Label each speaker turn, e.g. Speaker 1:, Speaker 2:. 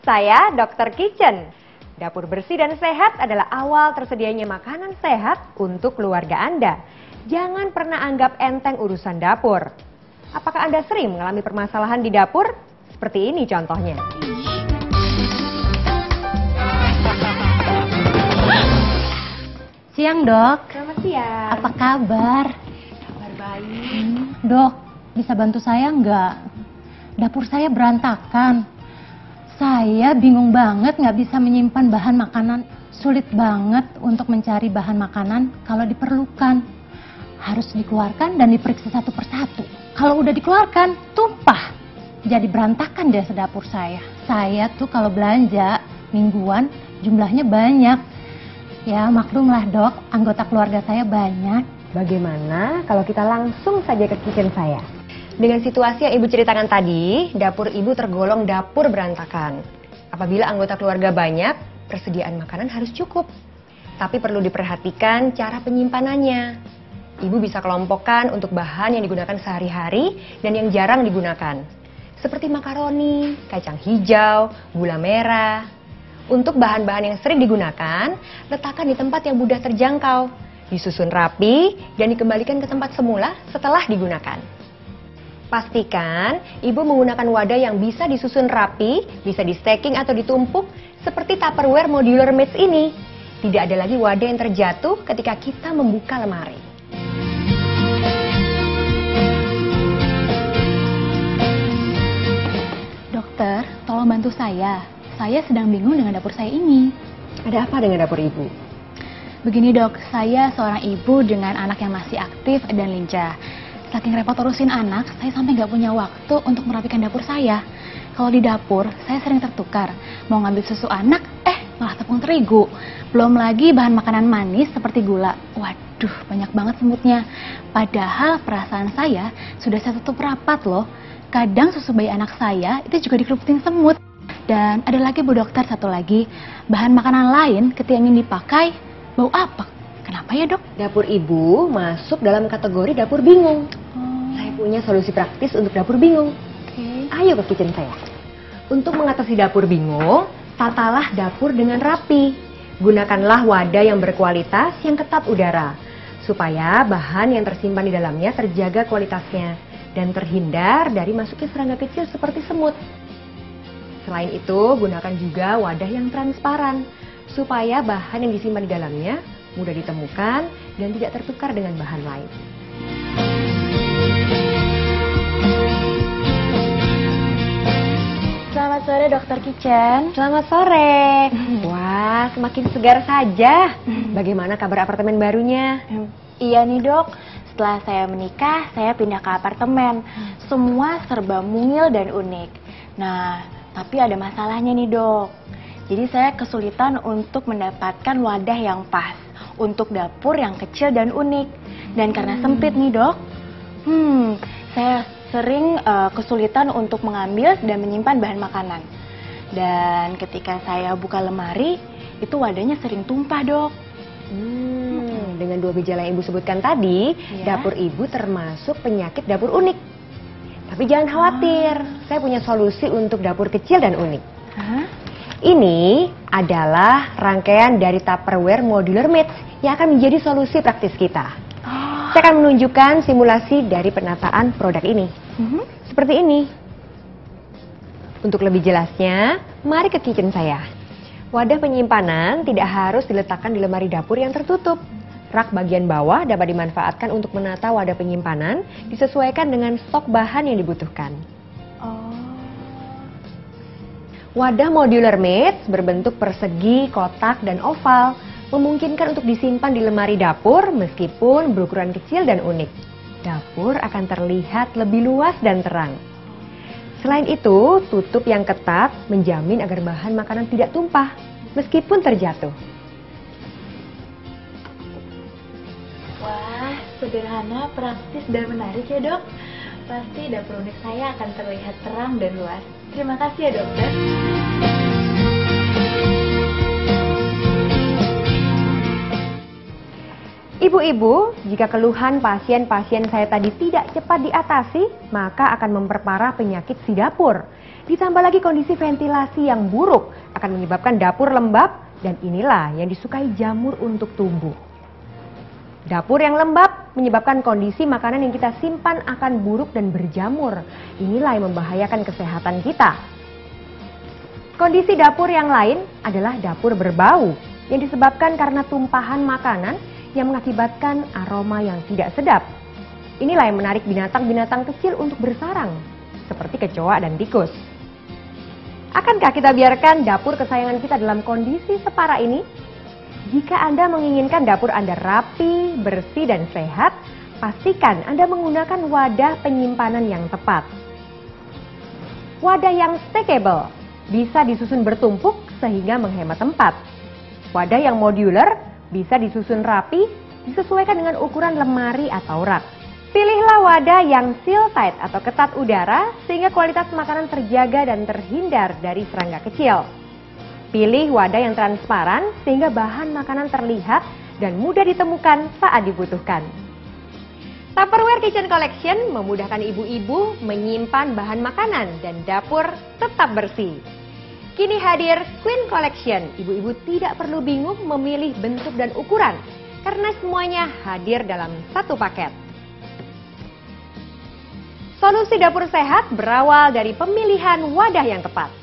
Speaker 1: Saya Dokter Kitchen. Dapur bersih dan sehat adalah awal tersedianya makanan sehat untuk keluarga Anda. Jangan pernah anggap enteng urusan dapur. Apakah Anda sering mengalami permasalahan di dapur? Seperti ini contohnya.
Speaker 2: Siang, Dok.
Speaker 1: Selamat siang.
Speaker 2: Apa kabar?
Speaker 1: Kabar baik.
Speaker 2: Dok, bisa bantu saya nggak? Dapur saya berantakan. Saya bingung banget nggak bisa menyimpan bahan makanan. Sulit banget untuk mencari bahan makanan kalau diperlukan. Harus dikeluarkan dan diperiksa satu persatu. Kalau udah dikeluarkan, tumpah. Jadi berantakan deh dapur saya. Saya tuh kalau belanja mingguan jumlahnya banyak. Ya maklumlah dok, anggota keluarga saya banyak.
Speaker 1: Bagaimana kalau kita langsung saja ke kitchen saya? Dengan situasi yang Ibu ceritakan tadi, dapur Ibu tergolong dapur berantakan. Apabila anggota keluarga banyak, persediaan makanan harus cukup. Tapi perlu diperhatikan cara penyimpanannya. Ibu bisa kelompokkan untuk bahan yang digunakan sehari-hari dan yang jarang digunakan. Seperti makaroni, kacang hijau, gula merah. Untuk bahan-bahan yang sering digunakan, letakkan di tempat yang mudah terjangkau, disusun rapi, dan dikembalikan ke tempat semula setelah digunakan. Pastikan Ibu menggunakan wadah yang bisa disusun rapi, bisa di-stacking atau ditumpuk, seperti Tupperware Modular Mats ini. Tidak ada lagi wadah yang terjatuh ketika kita membuka lemari.
Speaker 2: Dokter, tolong bantu saya. Saya sedang bingung dengan dapur saya ini.
Speaker 1: Ada apa dengan dapur Ibu?
Speaker 2: Begini dok, saya seorang ibu dengan anak yang masih aktif dan lincah. Saking repot urusin anak, saya sampai nggak punya waktu untuk merapikan dapur saya. Kalau di dapur, saya sering tertukar. Mau ngambil susu anak, malah tepung terigu. Belum lagi bahan makanan manis seperti gula. Waduh, banyak banget semutnya. Padahal perasaan saya sudah saya tutup rapat loh. Kadang susu bayi anak saya itu juga dikeruputin semut. Dan ada lagi Bu Dokter, satu lagi, bahan makanan lain ketika ingin dipakai, bau apek. Kenapa ya dok?
Speaker 1: Dapur Ibu masuk dalam kategori dapur bingung. Saya punya solusi praktis untuk dapur bingung. Ayo ke kitchen saya. Untuk mengatasi dapur bingung, tatalah dapur dengan rapi. Gunakanlah wadah yang berkualitas yang ketap udara, supaya bahan yang tersimpan di dalamnya terjaga kualitasnya dan terhindar dari masuknya serangga kecil seperti semut. Selain itu, gunakan juga wadah yang transparan, supaya bahan yang disimpan di dalamnya mudah ditemukan dan tidak tertukar dengan bahan lain.
Speaker 2: Selamat sore Dokter Kitchen.
Speaker 1: Selamat sore. Wah, semakin segar saja. Bagaimana kabar apartemen barunya?
Speaker 2: Iya nih dok, setelah saya menikah, saya pindah ke apartemen. Semua serba mungil dan unik. Nah, tapi ada masalahnya nih dok. Jadi saya kesulitan untuk mendapatkan wadah yang pas untuk dapur yang kecil dan unik. Dan karena sempit nih dok, saya sering kesulitan untuk mengambil dan menyimpan bahan makanan. Dan ketika saya buka lemari, itu wadahnya sering tumpah dok.
Speaker 1: Dengan dua gejala yang Ibu sebutkan tadi, dapur Ibu termasuk penyakit dapur unik. Tapi jangan khawatir, saya punya solusi untuk dapur kecil dan unik. Ini adalah rangkaian dari Tupperware Modular Mats yang akan menjadi solusi praktis kita. Saya akan menunjukkan simulasi dari penataan produk ini. Seperti ini. Untuk lebih jelasnya, mari ke kitchen saya. Wadah penyimpanan tidak harus diletakkan di lemari dapur yang tertutup. Rak bagian bawah dapat dimanfaatkan untuk menata wadah penyimpanan disesuaikan dengan stok bahan yang dibutuhkan. Wadah modular mats berbentuk persegi, kotak, dan oval memungkinkan untuk disimpan di lemari dapur meskipun berukuran kecil dan unik. Dapur akan terlihat lebih luas dan terang. Selain itu, tutup yang ketat menjamin agar bahan makanan tidak tumpah meskipun terjatuh.
Speaker 2: Wah, sederhana, praktis, dan menarik ya dok. Pasti dapur unik saya akan terlihat terang dan luas. Terima kasih ya dokter.
Speaker 1: Ibu-ibu, jika keluhan pasien-pasien saya tadi tidak cepat diatasi, maka akan memperparah penyakit si dapur. Ditambah lagi kondisi ventilasi yang buruk akan menyebabkan dapur lembab dan inilah yang disukai jamur untuk tumbuh. Dapur yang lembab menyebabkan kondisi makanan yang kita simpan akan buruk dan berjamur. Inilah yang membahayakan kesehatan kita. Kondisi dapur yang lain adalah dapur berbau yang disebabkan karena tumpahan makanan yang mengakibatkan aroma yang tidak sedap. Inilah yang menarik binatang-binatang kecil untuk bersarang, seperti kecoa dan tikus. Akankah kita biarkan dapur kesayangan kita dalam kondisi separah ini? Jika Anda menginginkan dapur Anda rapi, bersih, dan sehat, pastikan Anda menggunakan wadah penyimpanan yang tepat. Wadah yang stackable bisa disusun bertumpuk sehingga menghemat tempat. Wadah yang modular bisa disusun rapi, disesuaikan dengan ukuran lemari atau rak. Pilihlah wadah yang seal tight atau ketat udara sehingga kualitas makanan terjaga dan terhindar dari serangga kecil. Pilih wadah yang transparan sehingga bahan makanan terlihat dan mudah ditemukan saat dibutuhkan. Tupperware Kitchen Collection memudahkan ibu-ibu menyimpan bahan makanan dan dapur tetap bersih. Kini hadir Queen Collection, ibu-ibu tidak perlu bingung memilih bentuk dan ukuran karena semuanya hadir dalam satu paket. Solusi dapur sehat berawal dari pemilihan wadah yang tepat.